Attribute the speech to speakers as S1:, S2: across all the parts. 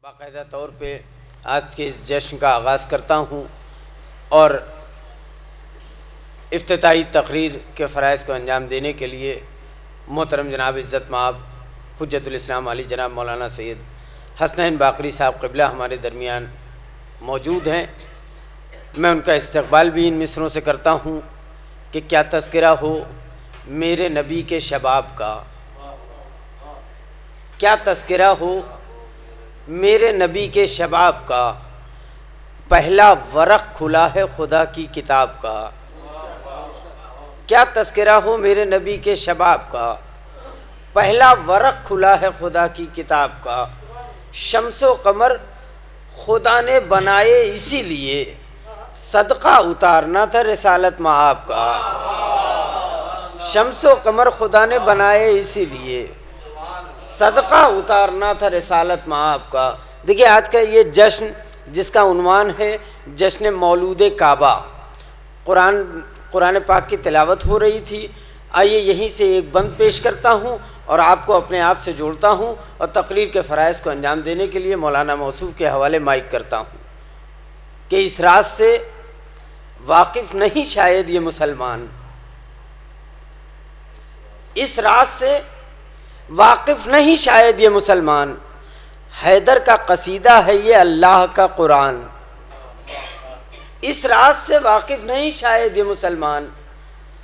S1: باقاعدہ طور پہ آج کے اس جشن کا آغاز کرتا ہوں اور افتتاحی تقریر کے فرائض کو انجام دینے کے لیے محترم جناب عزت مآب حجت الاسلام علی جناب مولانا سید حسنین باقری صاحب قبلہ ہمارے درمیان موجود ہیں۔ میں ان کا استقبال بھی ان مصروں سے کرتا ہوں کہ کیا تذکرہ ہو میرے نبی کے شباب کا، کیا تذکرہ ہو میرے نبی کے شباب کا، پہلا ورق کھلا ہے خدا کی کتاب کا۔ کیا تذکرہ ہو میرے نبی کے شباب کا، پہلا ورق کھلا ہے خدا کی کتاب کا۔ شمس و قمر خدا نے بنائے اسی لیے، صدقہ اتارنا تھا رسالت مآب کا۔ شمس و قمر خدا نے بنائے اسی لیے، صدقہ اتارنا تھا رسالت مآب کا۔ دیکھیے آج کا یہ جشن جس کا عنوان ہے جشن مولود کعبہ، قرآن پاک کی تلاوت ہو رہی تھی۔ آئیے یہیں سے ایک بند پیش کرتا ہوں اور آپ کو اپنے آپ سے جوڑتا ہوں اور تقریر کے فرائض کو انجام دینے کے لیے مولانا موصوف کے حوالے مائک کرتا ہوں کہ اس راز سے واقف نہیں شاید یہ مسلمان، اس راز سے واقف نہیں شاید یہ مسلمان، حیدر کا قصیدہ ہے یہ اللہ کا قرآن۔ اس راز سے واقف نہیں شاید یہ مسلمان،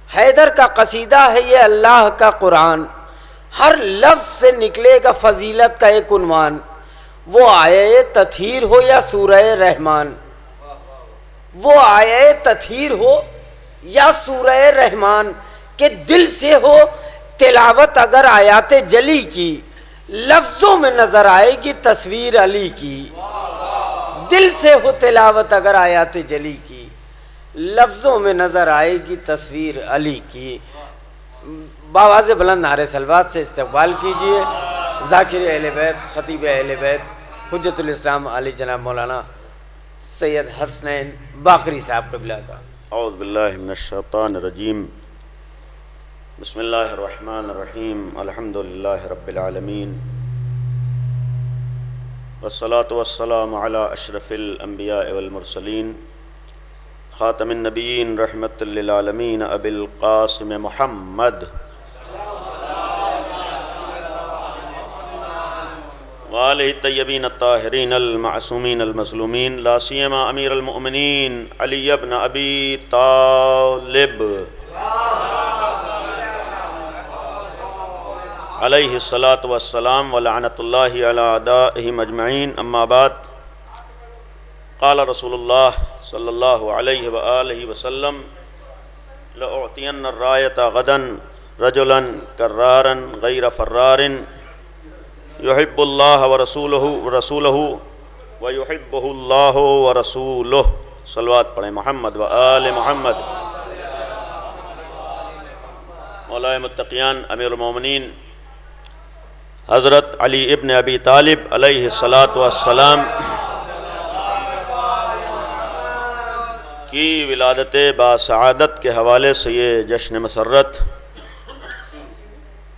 S1: حیدر کا قصیدہ ہے یہ اللہ کا قرآن۔ ہر لفظ سے نکلے گا فضیلت کا ایک عنوان، وہ آیے تطہیر ہو یا سورہ رحمان، وہ آیے تطہیر ہو یا سورہ رحمان، کہ دل سے ہو تلاوت اگر آیات جلی کی، لفظوں میں نظر آئے گی تصویر علی کی۔ دل سے ہو تلاوت اگر آیات جلی کی، لفظوں میں نظر آئے گی تصویر علی کی۔ بآواز بلند نعرہ صلوات سے استقبال کیجئے ذاکر اہل بیت، خطیب اہل بیت، حجت الاسلام علی جناب مولانا سید حسنین باقری صاحب قبلہ کا۔
S2: اعوذ باللہ من الشیطان الرجیم، بسم اللہ الرحمن الرحیم، الحمدللہ رب العالمین، والصلاة والسلام علی اشرف الانبیاء والمرسلین، خاتم النبیین رحمت للعالمین، ابی القاسم محمد وآلہ الطیبین الطاہرین المعصومین المظلومین، لا سیما امیر المؤمنین علی بن ابی طالب علیہ الصلاۃ والسلام، ولعنۃ اللہ علی اعدائہم اجمعین۔ اما بعد، قال رسول اللہ صلی اللہ علیہ وآلہ وسلم، لأعطین الرایۃ غدا رجلا کرارا غیر فرار، یحب اللہ ورسولہ ویحبہ اللہ ورسولہ۔ صلوات پڑھیں محمد وآل محمد۔ مولا متقیان امیر المومنین حضرت علی ابن ابی طالب علیہ السلام کی ولادت باسعادت کے حوالے سے یہ جشن مسرت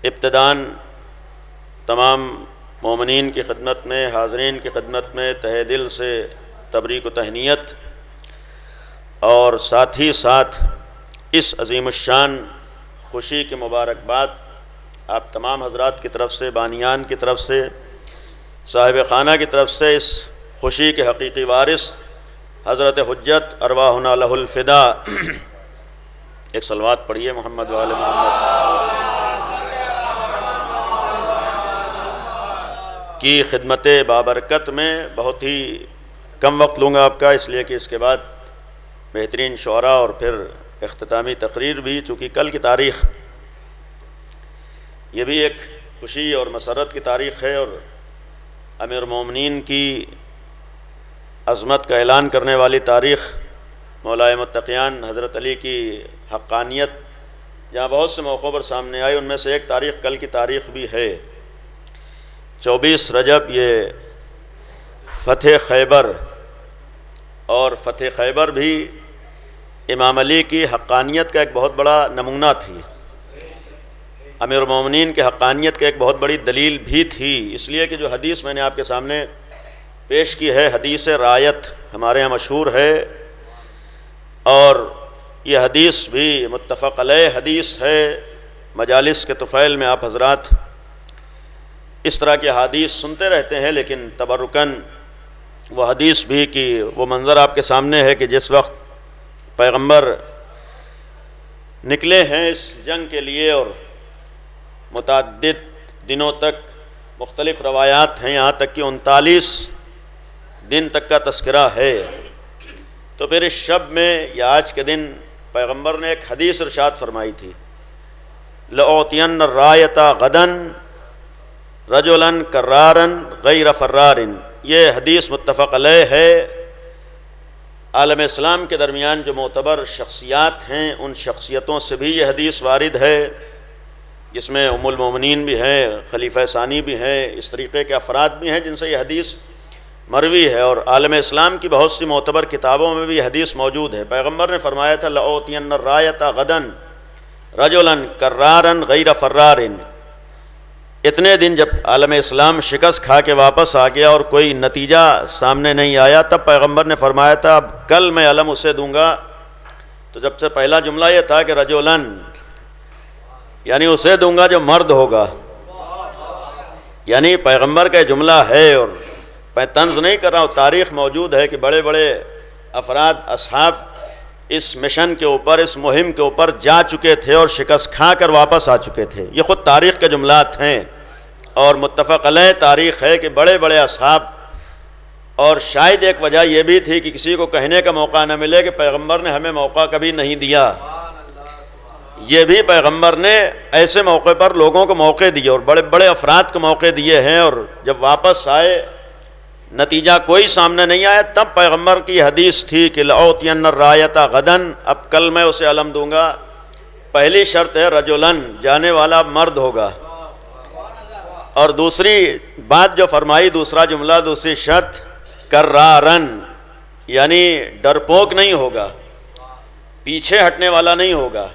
S2: ابتداً تمام مومنین کی خدمت میں، حاضرین کی خدمت میں تہہ دل سے تبریک و تہنیت، اور ساتھ ہی ساتھ اس عظیم الشان خوشی کی مبارکباد آپ تمام حضرات کی طرف سے، بانیان کی طرف سے، صاحب خانہ کی طرف سے، اس خوشی کے حقیقی وارث حضرت حجت ارواحنا لہ الفدا۔ ایک صلوات پڑھیے محمد وآل محمد کی خدمت بابرکت میں۔ بہت ہی کم وقت لوں گا آپ کا، اس لیے کہ اس کے بعد بہترین شعراء اور پھر اختتامی تقریر بھی، چونکہ کل کی تاریخ یہ بھی ایک خوشی اور مسرت کی تاریخ ہے، اور امیر مومنین کی عظمت کا اعلان کرنے والی تاریخ، مولا متقیان حضرت علی کی حقانیت جہاں بہت سے موقعوں پر سامنے آئی، ان میں سے ایک تاریخ کل کی تاریخ بھی ہے۔ 24 رجب یہ فتح خیبر، اور فتح خیبر بھی امام علی کی حقانیت کا ایک بہت بڑا نمونہ تھی، امیر المومنین کے حقانیت کا ایک بہت بڑی دلیل بھی تھی، اس لیے کہ جو حدیث میں نے آپ کے سامنے پیش کی ہے حدیث رایت، ہمارے یہاں مشہور ہے، اور یہ حدیث بھی متفق علیہ حدیث ہے۔ مجالس کے طفیل میں آپ حضرات اس طرح کے حدیث سنتے رہتے ہیں، لیکن تبرکاً وہ حدیث بھی کہ وہ منظر آپ کے سامنے ہے کہ جس وقت پیغمبر نکلے ہیں اس جنگ کے لیے، اور متعدد دنوں تک مختلف روایات ہیں، یہاں تک کہ 39 دن تک کا تذکرہ ہے، تو پھر اس شب میں یا آج کے دن پیغمبر نے ایک حدیث ارشاد فرمائی تھی، لَأُعْطِيَنَّ الرَّایَةَ غَدًا رَجُلًا كَرَّارًا غَیْرَ فَرَّارٍ۔ یہ حدیث متفق علیہ ہے۔ عالم اسلام کے درمیان جو معتبر شخصیات ہیں ان شخصیتوں سے بھی یہ حدیث وارد ہے، جس میں ام المومنین بھی ہیں، خلیفہ ثانی بھی ہیں، اس طریقے کے افراد بھی ہیں جن سے یہ حدیث مروی ہے، اور عالم اسلام کی بہت سی معتبر کتابوں میں بھی یہ حدیث موجود ہے۔ پیغمبر نے فرمایا تھا لَأُعْطِيَنَّ الرَّایَةَ غَدًا رَجُلًا كَرَّارًا غَیْرَ فَرَّارٍ۔ اتنے دن جب عالم اسلام شکست کھا کے واپس آ گیا اور کوئی نتیجہ سامنے نہیں آیا، تب پیغمبر نے فرمایا تھا اب کل میں علم اسے دوں گا۔ تو جب سے پہلا جملہ یہ تھا کہ رجولن، یعنی اسے دوں گا جو مرد ہوگا، یعنی پیغمبر کا جملہ ہے، اور میں طنز نہیں کر رہا ہوں، تاریخ موجود ہے کہ بڑے بڑے افراد اصحاب اس مشن کے اوپر، اس مہم کے اوپر جا چکے تھے اور شکست کھا کر واپس آ چکے تھے۔ یہ خود تاریخ کے جملات ہیں، اور متفق علیہ تاریخ ہے کہ بڑے بڑے اصحاب، اور شاید ایک وجہ یہ بھی تھی کہ کسی کو کہنے کا موقع نہ ملے کہ پیغمبر نے ہمیں موقع کبھی نہیں دیا، یہ بھی پیغمبر نے ایسے موقع پر لوگوں کو موقع دیے اور بڑے بڑے افراد کو موقع دیے ہیں، اور جب واپس آئے نتیجہ کوئی سامنے نہیں آیا، تب پیغمبر کی حدیث تھی کہ لَأُعْطِيَنَّ الرَّایَةَ غَدًا، اب کل میں اسے علم دوں گا۔ پہلی شرط ہے رجلن، جانے والا مرد ہوگا، اور دوسری بات جو فرمائی، دوسرا جملہ، دوسری شرط کرارن، یعنی ڈرپوک نہیں ہوگا، پیچھے ہٹنے والا نہیں ہوگا،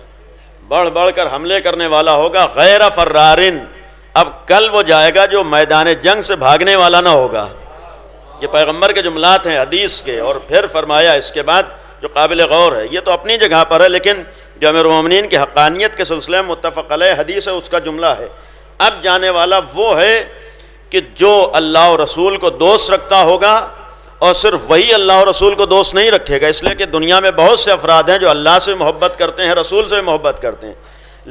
S2: بڑھ بڑھ کر حملے کرنے والا ہوگا، غیر فرارن، اب کل وہ جائے گا جو میدان جنگ سے بھاگنے والا نہ ہوگا۔ یہ پیغمبر کے جملات ہیں حدیث کے، اور پھر فرمایا اس کے بعد جو قابل غور ہے، یہ تو اپنی جگہ پر ہے، لیکن جو امیر المومنین کی حقانیت کے سلسلے میں متفق علیہ حدیث ہے اس کا جملہ ہے، اب جانے والا وہ ہے کہ جو اللہ و رسول کو دوست رکھتا ہوگا، اور صرف وہی اللہ و رسول کو دوست نہیں رکھے گا، اس لیے کہ دنیا میں بہت سے افراد ہیں جو اللہ سے محبت کرتے ہیں، رسول سے محبت کرتے ہیں،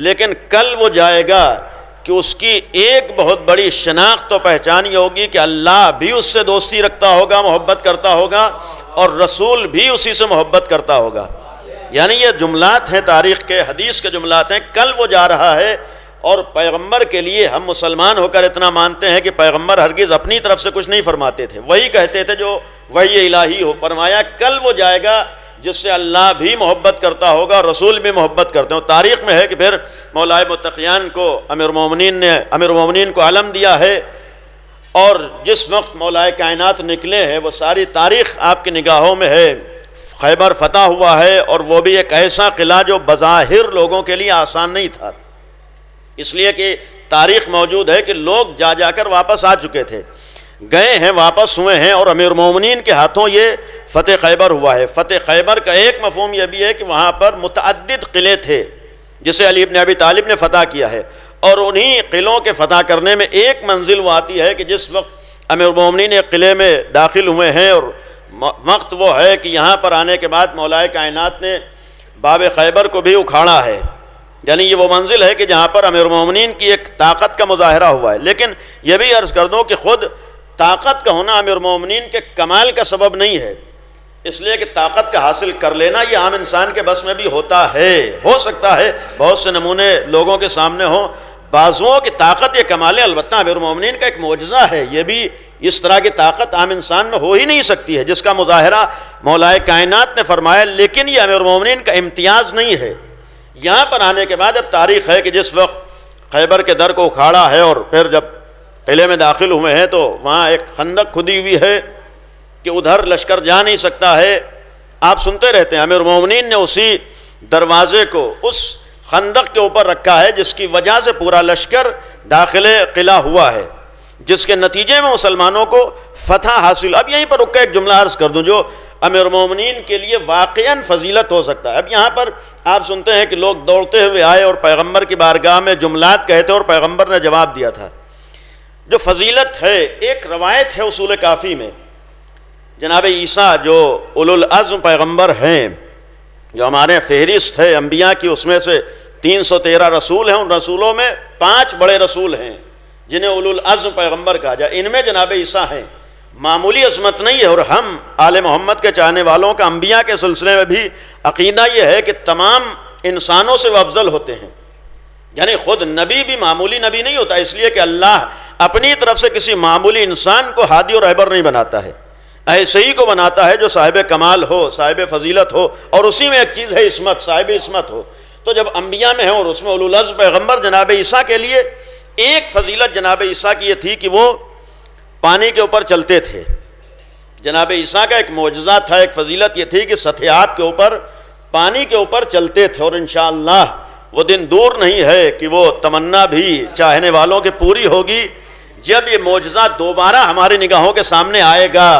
S2: لیکن کل وہ جائے گا کہ اس کی ایک بہت بڑی شناخت و پہچان یہ ہوگی کہ اللہ بھی اس سے دوستی رکھتا ہوگا، محبت کرتا ہوگا، اور رسول بھی اسی سے محبت کرتا ہوگا۔ یعنی یہ جملات ہیں تاریخ کے، حدیث کے جملات ہیں، کل وہ جا رہا ہے، اور پیغمبر کے لیے ہم مسلمان ہو کر اتنا مانتے ہیں کہ پیغمبر ہرگز اپنی طرف سے کچھ نہیں فرماتے تھے، وہی کہتے تھے جو وحی الہی ہو۔ فرمایا کل وہ جائے گا جس سے اللہ بھی محبت کرتا ہوگا، رسول بھی محبت کرتے ہیں۔ تاریخ میں ہے کہ پھر مولائے متقیان کو امیر المومنین کو علم دیا ہے، اور جس وقت مولائے کائنات نکلے ہیں وہ ساری تاریخ آپ کی نگاہوں میں ہے۔ خیبر فتح ہوا ہے، اور وہ بھی ایک ایسا قلعہ جو بظاہر لوگوں کے لیے آسان نہیں تھا، اس لیے کہ تاریخ موجود ہے کہ لوگ جا جا کر واپس آ چکے تھے، گئے ہیں، واپس ہوئے ہیں، اور امیر المومنین کے ہاتھوں یہ فتح خیبر ہوا ہے۔ فتح خیبر کا ایک مفہوم یہ بھی ہے کہ وہاں پر متعدد قلعے تھے جسے علی بن ابی طالب نے فتح کیا ہے، اور انہی قلعوں کے فتح کرنے میں ایک منزل وہ آتی ہے کہ جس وقت امیر المومنین ایک قلعے میں داخل ہوئے ہیں، اور وقت وہ ہے کہ یہاں پر آنے کے بعد مولائے کائنات نے باب خیبر کو بھی اکھاڑا ہے، یعنی یہ وہ منزل ہے کہ جہاں پر امیر المومنین کی ایک طاقت کا مظاہرہ ہوا ہے۔ لیکن یہ بھی عرض کر دوں کہ خود طاقت کا ہونا امیر المومنین کے کمال کا سبب نہیں ہے، اس لیے کہ طاقت کا حاصل کر لینا یہ عام انسان کے بس میں بھی ہوتا ہے، ہو سکتا ہے بہت سے نمونے لوگوں کے سامنے ہوں، بازوؤں کی طاقت یہ کمال ہے، البتہ امیر المومنین کا ایک معجزہ ہے، یہ بھی اس طرح کی طاقت عام انسان میں ہو ہی نہیں سکتی ہے جس کا مظاہرہ مولائے کائنات نے فرمایا۔ لیکن یہ امیر المومنین کا امتیاز نہیں ہے، یہاں پر آنے کے بعد اب تاریخ ہے کہ جس وقت خیبر کے در کو اکھاڑا ہے اور پھر جب قلعے میں داخل ہوئے ہیں تو وہاں ایک خندق کھدی ہوئی ہے کہ ادھر لشکر جا نہیں سکتا ہے۔ آپ سنتے رہتے ہیں امیر المومنین نے اسی دروازے کو اس خندق کے اوپر رکھا ہے جس کی وجہ سے پورا لشکر داخل قلعہ ہوا ہے۔ جس کے نتیجے میں مسلمانوں کو فتح حاصل. اب یہیں پر رک کے ایک جملہ عرض کر دوں جو امیر المومنین کے لیے واقعاً فضیلت ہو سکتا ہے. اب یہاں پر آپ سنتے ہیں کہ لوگ دوڑتے ہوئے آئے اور پیغمبر کی بارگاہ میں جملات کہتے اور پیغمبر نے جواب دیا تھا. جو فضیلت ہے، ایک روایت ہے اصول کافی میں، جناب عیسیٰ جو اولو العزم پیغمبر ہیں، جو ہمارے فہرست ہے انبیاء کی، اس میں سے 313 رسول ہیں. ان رسولوں میں 5 بڑے رسول ہیں جنہیں اولو العزم پیغمبر کہا جائے. ان میں جناب عیسیٰ ہیں. معمولی عظمت نہیں ہے. اور ہم آل محمد کے چاہنے والوں کا انبیاء کے سلسلے میں بھی عقیدہ یہ ہے کہ تمام انسانوں سے وہ افضل ہوتے ہیں. یعنی خود نبی بھی معمولی نبی نہیں ہوتا، اس لیے کہ اللہ اپنی طرف سے کسی معمولی انسان کو ہادی اور رہبر نہیں بناتا ہے، ایسے ہی کو بناتا ہے جو صاحب کمال ہو، صاحب فضیلت ہو، اور اسی میں ایک چیز ہے عصمت، صاحب عصمت ہو. تو جب انبیاء میں ہیں اور اس میں اولو العزم پیغمبر جناب عیسیٰ کے لیے ایک فضیلت جناب عیسیٰ کی یہ تھی کہ وہ پانی کے اوپر چلتے تھے. جناب عیسیٰ کا ایک معجزہ تھا، ایک فضیلت یہ تھی کہ سطح آب کے اوپر، پانی کے اوپر چلتے تھے. اور انشاءاللہ وہ دن دور نہیں ہے کہ وہ تمنا بھی چاہنے والوں کے پوری ہوگی جب یہ معجزہ دوبارہ ہماری نگاہوں کے سامنے آئے گا.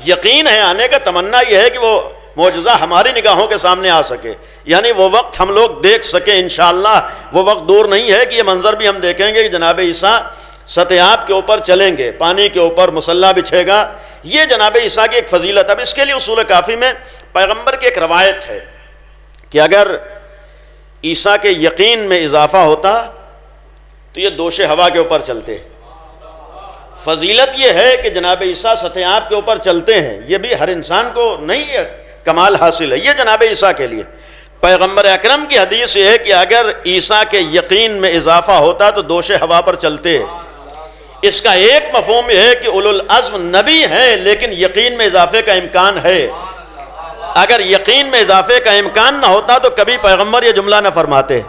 S2: یقین ہے آنے کا، تمنا یہ ہے کہ وہ معجزہ ہماری نگاہوں کے سامنے آ سکے، یعنی وہ وقت ہم لوگ دیکھ سکیں. انشاءاللہ وہ وقت دور نہیں ہے کہ یہ منظر بھی ہم دیکھیں گے کہ جناب عیسیٰ سطح آب کے اوپر چلیں گے، پانی کے اوپر مصلی بچھے گا. یہ جناب عیسیٰ کی ایک فضیلت. اب اس کے لیے اصول کافی میں پیغمبر کی ایک روایت ہے کہ اگر عیسیٰ کے یقین میں اضافہ ہوتا تو یہ دوش ہوا کے اوپر چلتے. فضیلت یہ ہے کہ جناب عیسیٰ سطح آب کے اوپر چلتے ہیں. یہ بھی ہر انسان کو نہیں ہے کمال حاصل ہے، یہ جناب عیسیٰ کے لیے. پیغمبر اکرم کی حدیث یہ ہے کہ اگر عیسیٰ کے یقین میں اضافہ ہوتا تو دوش ہوا پر چلتے. اس کا ایک مفہوم یہ ہے کہ اولو العزم نبی ہیں لیکن یقین میں اضافے کا امکان ہے. اگر یقین میں اضافے کا امکان نہ ہوتا تو کبھی پیغمبر یہ جملہ نہ فرماتے.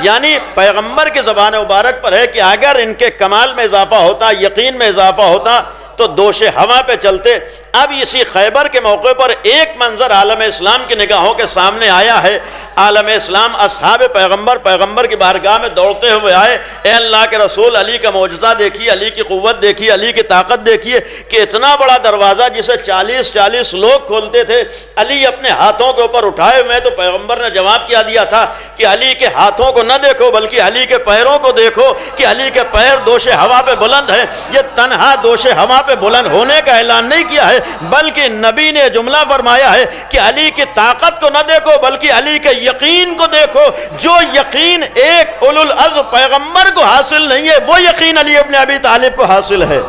S2: یعنی پیغمبر کی زبان مبارک پر ہے کہ اگر ان کے کمال میں اضافہ ہوتا، یقین میں اضافہ ہوتا تو دوش ہوا پہ چلتے. اب اسی خیبر کے موقع پر ایک منظر عالم اسلام کی نگاہوں کے سامنے آیا ہے. عالم اسلام اصحاب پیغمبر کی بارگاہ میں دوڑتے ہوئے آئے. اے اللہ کے رسول، علی کا معجزہ دیکھیے، علی کی قوت دیکھیے، علی کی طاقت دیکھیے کہ اتنا بڑا دروازہ جسے 40 لوگ کھولتے تھے علی اپنے ہاتھوں کے اوپر اٹھائے ہوئے. تو پیغمبر نے جواب کیا دیا تھا کہ علی کے ہاتھوں کو نہ دیکھو بلکہ علی کے پیروں کو دیکھو کہ علی کے پیر دوش ہوا پہ بلند ہیں. یہ تنہا دوش ہوا پہ بلند ہونے کا اعلان نہیں کیا ہے بلکہ نبی نے جملہ فرمایا ہے کہ علی کی طاقت کو نہ دیکھو بلکہ علی کے یقین کو دیکھو. جو یقین ایک اولو العزم پیغمبر کو حاصل نہیں ہے وہ یقین علی ابن ابی طالب کو حاصل ہے.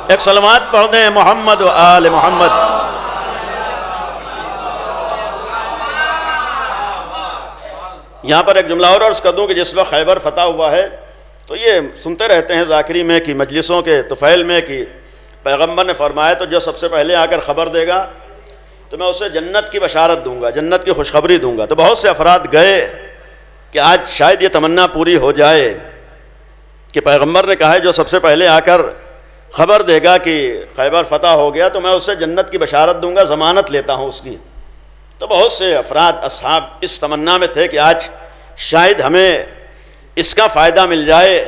S2: ایک صلوات پڑھ دیں محمد و آل محمد. یہاں پر ایک جملہ اور عرض کر دوں کہ جس وقت خیبر فتح ہوا ہے تو یہ سنتے رہتے ہیں ذاکری میں کہ مجلسوں کے طفیل میں کہ پیغمبر نے فرمایا تو جو سب سے پہلے آ کر خبر دے گا تو میں اسے جنت کی بشارت دوں گا، جنت کی خوشخبری دوں گا. تو بہت سے افراد گئے کہ آج شاید یہ تمنا پوری ہو جائے کہ پیغمبر نے کہا ہے جو سب سے پہلے آ کر خبر دے گا کہ خیبر فتح ہو گیا تو میں اسے جنت کی بشارت دوں گا، ضمانت لیتا ہوں اس کی. تو بہت سے افراد اصحاب اس تمنا میں تھے کہ آج شاید ہمیں اس کا فائدہ مل جائے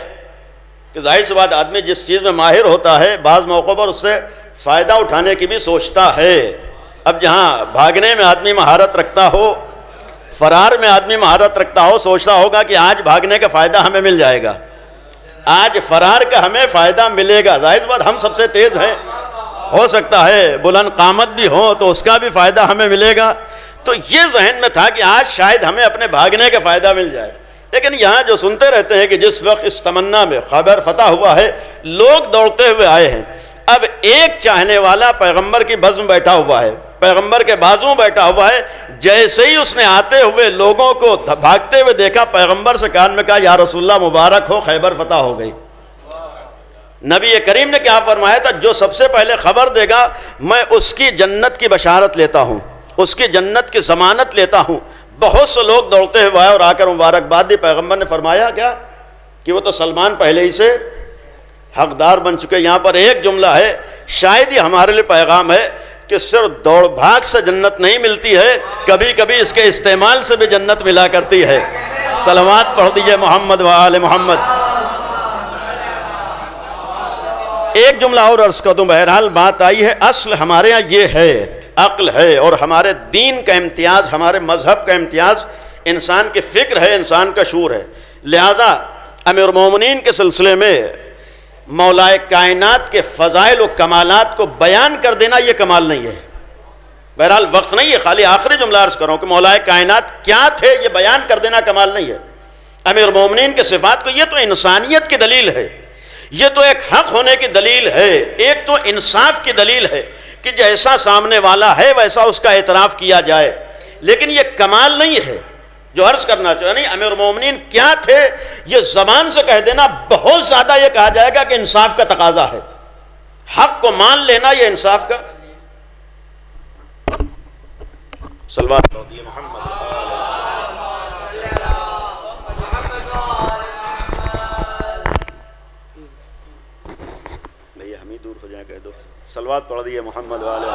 S2: کہ ظاہر سی بات آدمی جس چیز میں ماہر ہوتا ہے بعض موقعوں پر اس سے فائدہ اٹھانے کی بھی سوچتا ہے. اب جہاں بھاگنے میں آدمی مہارت رکھتا ہو، فرار میں آدمی مہارت رکھتا ہو، سوچتا ہوگا کہ آج بھاگنے کا فائدہ ہمیں مل جائے گا، آج فرار کا ہمیں فائدہ ملے گا. ظاہر بات ہم سب سے تیز ہیں، ہو سکتا ہے بلند قامت بھی ہو تو اس کا بھی فائدہ ہمیں ملے گا. تو یہ ذہن میں تھا کہ آج شاید ہمیں اپنے بھاگنے کا فائدہ مل جائے. لیکن یہاں جو سنتے رہتے ہیں کہ جس وقت اس تمنا میں خیبر فتح ہوا ہے لوگ دوڑتے ہوئے آئے ہیں. اب ایک چاہنے والا پیغمبر کی بزم بیٹھا ہوا ہے، پیغمبر کے بازو بیٹھا ہوا ہے. جیسے ہی اس نے آتے ہوئے لوگوں کو بھاگتے ہوئے دیکھا، پیغمبر سے کان میں کہا یا رسول اللہ مبارک ہو، خیبر فتح ہو گئی. نبی کریم نے کیا فرمایا تھا؟ جو سب سے پہلے خبر دے گا میں اس کی جنت کی بشارت لیتا ہوں، اس کی جنت کی ضمانت لیتا ہوں. بہت سے لوگ دوڑتے ہوئے آئے اور آ کر مبارکباد دی. پیغمبر نے فرمایا کیا کہ وہ تو سلمان پہلے ہی سے حقدار بن چکے. یہاں پر ایک جملہ ہے، شاید یہ ہمارے لیے پیغام ہے کہ صرف دوڑ بھاگ سے جنت نہیں ملتی ہے، کبھی کبھی اس کے استعمال سے بھی جنت ملا کرتی ہے. صلوات پڑھ دیجئے محمد و آل محمد. ایک جملہ اور عرض کر دوں، بہرحال بات آئی ہے، اصل ہمارے ہاں یہ ہے، عقل ہے، اور ہمارے دین کا امتیاز، ہمارے مذہب کا امتیاز انسان کی فکر ہے، انسان کا شعور ہے۔ لہذا امیر المومنین کے سلسلے میں مولائے کائنات کے فضائل و کمالات کو بیان کر دینا یہ کمال نہیں ہے۔ بہرحال وقت نہیں ہے، خالی آخری جملہ عرض کروں کہ مولائے کائنات کیا تھے یہ بیان کر دینا کمال نہیں ہے۔ امیر المومنین کے صفات کو، یہ تو انسانیت کی دلیل ہے، یہ تو ایک حق ہونے کی دلیل ہے، ایک تو انصاف کی دلیل ہے کہ جیسا سامنے والا ہے ویسا اس کا اعتراف کیا جائے، لیکن یہ کمال نہیں ہے جو عرض کرنا چاہیے۔ نہیں، امیر المومنین کیا تھے یہ زبان سے کہہ دینا بہت زیادہ یہ کہا جائے گا کہ انصاف کا تقاضا ہے، حق کو مان لینا یہ انصاف کا۔ صلوات محمد صلوات پڑھ دیئے محمد والے۔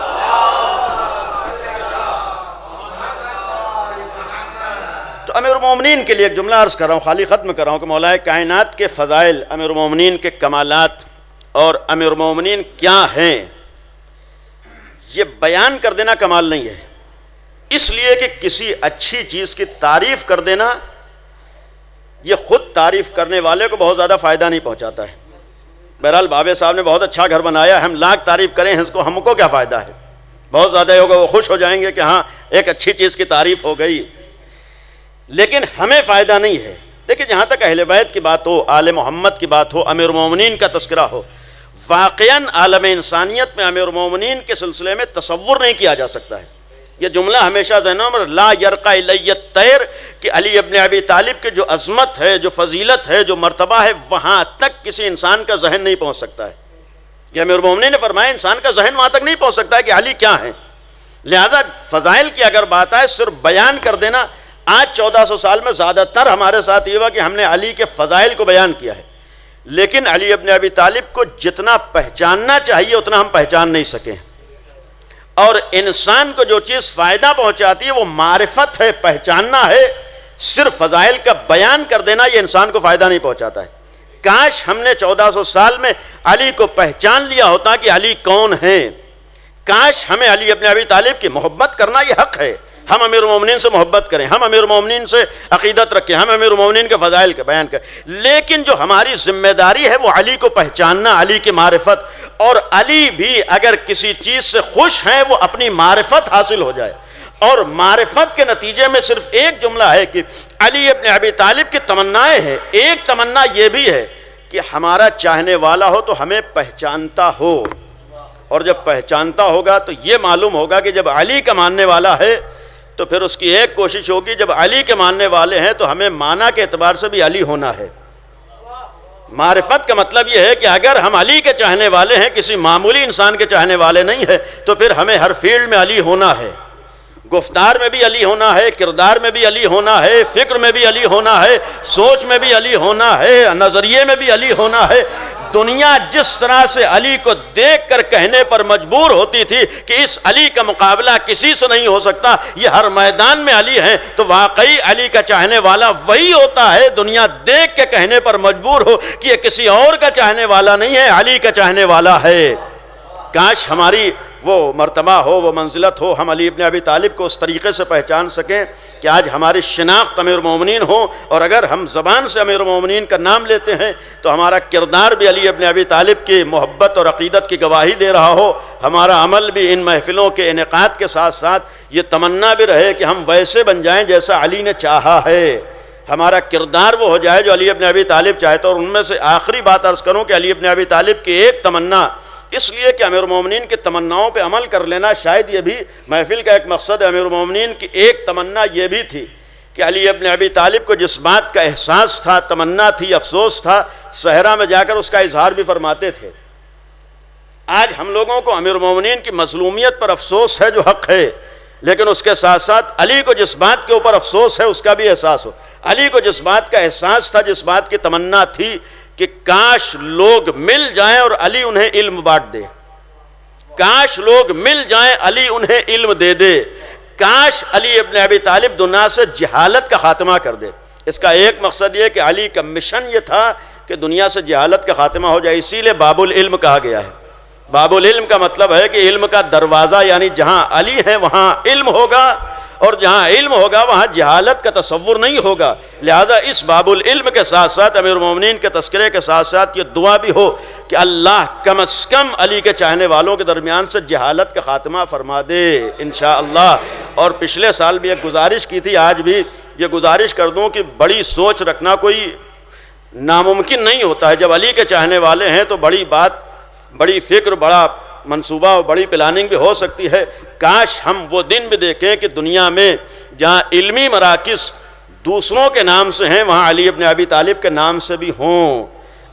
S2: تو امیر المومنین کے لیے ایک جملہ عرض کر رہا ہوں، خالی ختم کر رہا ہوں کہ مولائے کائنات کے فضائل، امیر المومنین کے کمالات اور امیر المومنین کیا ہیں یہ بیان کر دینا کمال نہیں ہے، اس لیے کہ کسی اچھی چیز کی تعریف کر دینا یہ خود تعریف کرنے والے کو بہت زیادہ فائدہ نہیں پہنچاتا ہے۔ بہرحال بابے صاحب نے بہت اچھا گھر بنایا ہے، ہم لاکھ تعریف کریں اس کو، ہم کو کیا فائدہ ہے؟ بہت زیادہ ہوگا، وہ خوش ہو جائیں گے کہ ہاں ایک اچھی چیز کی تعریف ہو گئی، لیکن ہمیں فائدہ نہیں ہے۔ دیکھیں جہاں تک اہل بیت کی بات ہو، آل محمد کی بات ہو، امیر المومنین کا تذکرہ ہو، واقعاً عالم انسانیت میں امیر المومنین کے سلسلے میں تصور نہیں کیا جا سکتا ہے۔ یہ جملہ ہمیشہ ذہنوں میں لا یرقى الی الطیر کہ علی ابن ابی طالب کی جو عظمت ہے، جو فضیلت ہے، جو مرتبہ ہے، وہاں تک کسی انسان کا ذہن نہیں پہنچ سکتا ہے۔ یہ امیر المومنین نے فرمایا انسان کا ذہن وہاں تک نہیں پہنچ سکتا ہے کہ علی کیا ہیں۔ لہذا فضائل کی اگر بات آئے صرف بیان کر دینا، آج 1400 سال میں زیادہ تر ہمارے ساتھ یہ ہوا کہ ہم نے علی کے فضائل کو بیان کیا ہے، لیکن علی ابن ابی طالب کو جتنا پہچاننا چاہیے اتنا ہم پہچان نہیں سکے۔ اور انسان کو جو چیز فائدہ پہنچاتی ہے وہ معرفت ہے، پہچاننا ہے، صرف فضائل کا بیان کر دینا یہ انسان کو فائدہ نہیں پہنچاتا ہے۔ کاش ہم نے 1400 سال میں علی کو پہچان لیا ہوتا کہ علی کون ہیں، کاش ہمیں علی ابن ابی طالب کی محبت کرنا یہ حق ہے، ہم امیر المومنین سے محبت کریں، ہم امیر المومنین سے عقیدت رکھیں، ہم امیر المومنین کے فضائل کا بیان کریں، لیکن جو ہماری ذمہ داری ہے وہ علی کو پہچاننا، علی کی معرفت، اور علی بھی اگر کسی چیز سے خوش ہیں وہ اپنی معرفت حاصل ہو جائے۔ اور معرفت کے نتیجے میں صرف ایک جملہ ہے کہ علی ابن ابی طالب کی تمنائیں ہیں، ایک تمنا یہ بھی ہے کہ ہمارا چاہنے والا ہو تو ہمیں پہچانتا ہو، اور جب پہچانتا ہوگا تو یہ معلوم ہوگا کہ جب علی کا ماننے والا ہے تو پھر اس کی ایک کوشش ہوگی جب علی کے ماننے والے ہیں تو ہمیں معنی کے اعتبار سے بھی علی ہونا ہے۔ معرفت کا مطلب یہ ہے کہ اگر ہم علی کے چاہنے والے ہیں، کسی معمولی انسان کے چاہنے والے نہیں ہیں، تو پھر ہمیں ہر فیلڈ میں علی ہونا ہے، گفتار میں بھی علی ہونا ہے، کردار میں بھی علی ہونا ہے، فکر میں بھی علی ہونا ہے، سوچ میں بھی علی ہونا ہے، نظریے میں بھی علی ہونا ہے۔ دنیا جس طرح سے علی کو دیکھ کر کہنے پر مجبور ہوتی تھی کہ اس علی کا مقابلہ کسی سے نہیں ہو سکتا، یہ ہر میدان میں علی ہیں، تو واقعی علی کا چاہنے والا وہی ہوتا ہے دنیا دیکھ کے کہنے پر مجبور ہو کہ یہ کسی اور کا چاہنے والا نہیں ہے، علی کا چاہنے والا ہے۔ کاش ہماری وہ مرتبہ ہو، وہ منزلت ہو، ہم علی ابن ابی طالب کو اس طریقے سے پہچان سکیں کہ آج ہماری شناخت امیر المومنین ہو، اور اگر ہم زبان سے امیر المومنین کا نام لیتے ہیں تو ہمارا کردار بھی علی ابن ابی طالب کی محبت اور عقیدت کی گواہی دے رہا ہو، ہمارا عمل بھی ان محفلوں کے انعقاد کے ساتھ ساتھ یہ تمنا بھی رہے کہ ہم ویسے بن جائیں جیسا علی نے چاہا ہے، ہمارا کردار وہ ہو جائے جو علی ابن ابی طالب چاہتا۔ اور ان میں سے آخری بات عرض کروں کہ علی ابن ابی طالب کی ایک تمنا، اس لیے کہ امیر المومنین کی تمناؤں پہ عمل کر لینا شاید یہ بھی محفل کا ایک مقصد ہے، امیر المومنین کی ایک تمنا یہ بھی تھی کہ علی ابن ابی طالب کو جس بات کا احساس تھا، تمنا تھی، افسوس تھا، صحرا میں جا کر اس کا اظہار بھی فرماتے تھے۔ آج ہم لوگوں کو امیر المومنین کی مظلومیت پر افسوس ہے جو حق ہے، لیکن اس کے ساتھ ساتھ علی کو جس بات کے اوپر افسوس ہے اس کا بھی احساس ہو۔ علی کو جس بات کا احساس تھا، جس بات کی تمنا تھی کہ کاش لوگ مل جائیں اور علی انہیں علم بانٹ دے، کاش لوگ مل جائیں علی انہیں علم دے دے، کاش علی ابن ابی طالب دنیا سے جہالت کا خاتمہ کر دے۔ اس کا ایک مقصد یہ کہ علی کا مشن یہ تھا کہ دنیا سے جہالت کا خاتمہ ہو جائے، اسی لیے باب العلم کہا گیا ہے۔ باب العلم کا مطلب ہے کہ علم کا دروازہ، یعنی جہاں علی ہے وہاں علم ہوگا، اور جہاں علم ہوگا وہاں جہالت کا تصور نہیں ہوگا۔ لہذا اس باب العلم کے ساتھ ساتھ امیر المومنین کے تذکرے کے ساتھ ساتھ یہ دعا بھی ہو کہ اللہ کم از کم علی کے چاہنے والوں کے درمیان سے جہالت کا خاتمہ فرما دے انشاءاللہ۔ اور پچھلے سال بھی ایک گزارش کی تھی، آج بھی یہ گزارش کر دوں کہ بڑی سوچ رکھنا کوئی ناممکن نہیں ہوتا ہے۔ جب علی کے چاہنے والے ہیں تو بڑی بات، بڑی فکر، بڑا منصوبہ اور بڑی پلاننگ بھی ہو سکتی ہے۔ کاش ہم وہ دن بھی دیکھیں کہ دنیا میں جہاں علمی مراکز دوسروں کے نام سے ہیں وہاں علی ابن ابی طالب کے نام سے بھی ہوں۔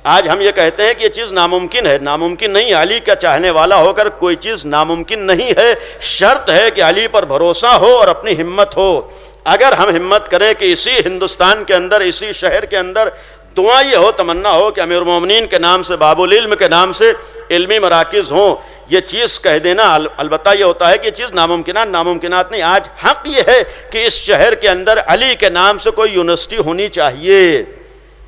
S2: آج ہم یہ کہتے ہیں کہ یہ چیز ناممکن ہے، ناممکن نہیں۔ علی کا چاہنے والا ہو کر کوئی چیز ناممکن نہیں ہے، شرط ہے کہ علی پر بھروسہ ہو اور اپنی ہمت ہو۔ اگر ہم ہمت کریں کہ اسی ہندوستان کے اندر، اسی شہر کے اندر دعا یہ ہو، تمنا ہو کہ امیر المومنین کے نام سے، باب العلم کے نام سے علمی مراکز ہوں، یہ چیز کہہ دینا البتہ یہ ہوتا ہے کہ یہ چیز ناممکنات نہیں۔ آج حق یہ ہے کہ اس شہر کے اندر علی کے نام سے کوئی یونیورسٹی ہونی چاہیے،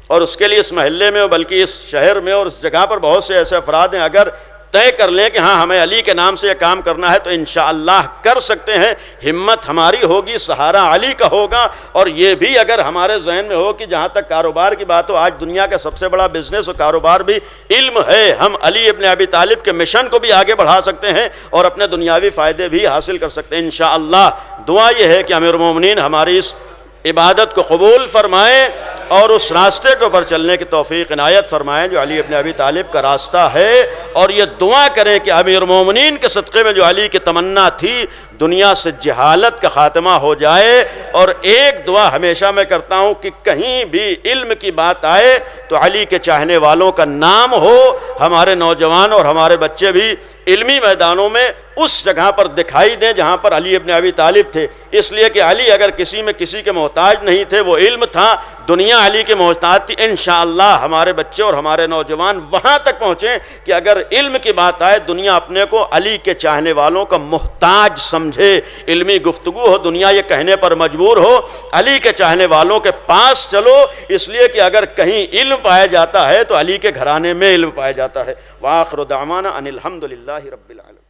S2: اور اس کے لیے اس محلے میں بلکہ اس شہر میں اور اس جگہ پر بہت سے ایسے افراد ہیں، اگر طے کر لیں کہ ہاں ہمیں علی کے نام سے یہ کام کرنا ہے تو انشاءاللہ کر سکتے ہیں۔ ہمت ہماری ہوگی، سہارا علی کا ہوگا، اور یہ بھی اگر ہمارے ذہن میں ہو کہ جہاں تک کاروبار کی بات ہو، آج دنیا کا سب سے بڑا بزنس اور کاروبار بھی علم ہے۔ ہم علی ابن ابی طالب کے مشن کو بھی آگے بڑھا سکتے ہیں اور اپنے دنیاوی فائدے بھی حاصل کر سکتے ہیں انشاءاللہ۔ دعا یہ ہے کہ امیر المومنین ہماری اس عبادت کو قبول فرمائے اور اس راستے کے اوپر چلنے کی توفیق عنایت فرمائیں جو علی ابن ابی طالب کا راستہ ہے، اور یہ دعا کریں کہ امیر مومنین کے صدقے میں جو علی کی تمنا تھی دنیا سے جہالت کا خاتمہ ہو جائے۔ اور ایک دعا ہمیشہ میں کرتا ہوں کہ کہیں بھی علم کی بات آئے تو علی کے چاہنے والوں کا نام ہو، ہمارے نوجوان اور ہمارے بچے بھی علمی میدانوں میں اس جگہ پر دکھائی دیں جہاں پر علی ابن ابی طالب تھے، اس لیے کہ علی اگر کسی میں کسی کے محتاج نہیں تھے، وہ علم تھا، دنیا علی کے محتاج تھی۔ انشاءاللہ ہمارے بچے اور ہمارے نوجوان وہاں تک پہنچیں کہ اگر علم کی بات آئے دنیا اپنے کو علی کے چاہنے والوں کا محتاج سمجھے، علمی گفتگو ہو دنیا یہ کہنے پر مجبور ہو علی کے چاہنے والوں کے پاس چلو، اس لیے کہ اگر کہیں علم پایا جاتا ہے تو علی کے گھرانے میں علم پایا جاتا ہے۔ وآخر دعوانا ان الحمدللہ رب العالمین۔